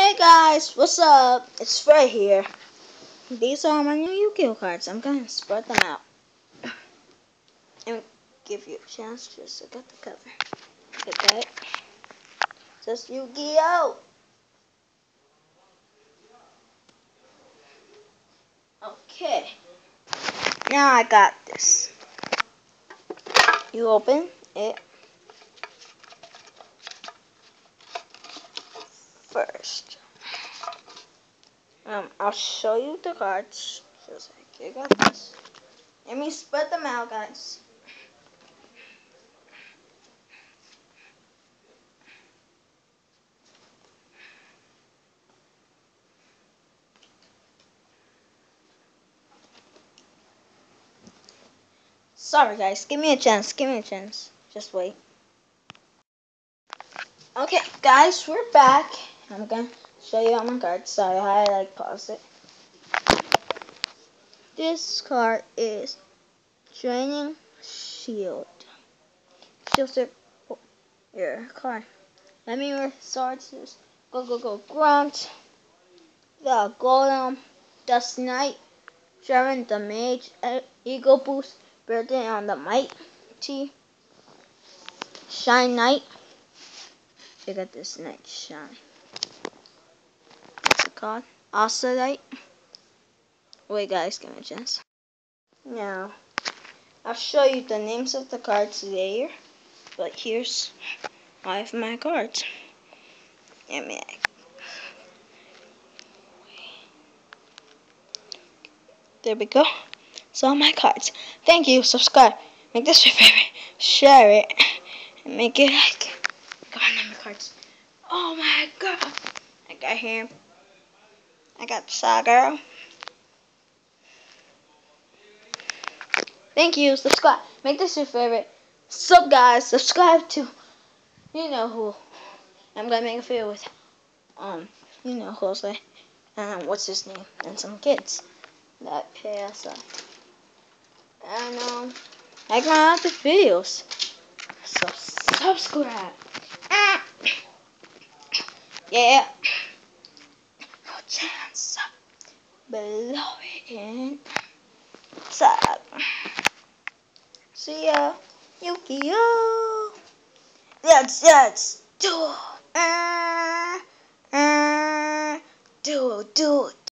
Hey guys, what's up? It's Fred here. These are my new Yu-Gi-Oh cards. I'm gonna spread them out and give you a chance just to get the cover. Get that? Just Yu-Gi-Oh! Okay. Now I got this. You open it first. I'll show you the cards. Just like you got this. Let me spread them out, guys. Sorry guys, give me a chance, Just wait. Okay guys, we're back. I'm gonna show you all my cards. Sorry, I paused it. This card is Draining Shield. Shield your card. Let me resources. Go, Grunt. The Golem. Dust Knight. Sharon the Mage. Eagle Boost. Building on the Mighty. Shine Knight. Look at this Knight Shine. What's it called? Oscillate. Wait guys, give me a chance. Now, I'll show you the names of the cards later. But here's all of my cards. There we go. It's all my cards. Thank you. Subscribe. Make this your favorite. Share it. And make it like. Come on, my cards. Oh my god. I got him. I got Saga. Thank you. Subscribe. Make this your favorite. Sup guys. Subscribe to. You know who. I'm gonna make a video with. You know who'll say. What's his name? And some kids that pay us up. And I got other videos. So subscribe. Yeah. No chance. Below it. Sub. See ya. Yu-Gi-Oh! Let's do. Do.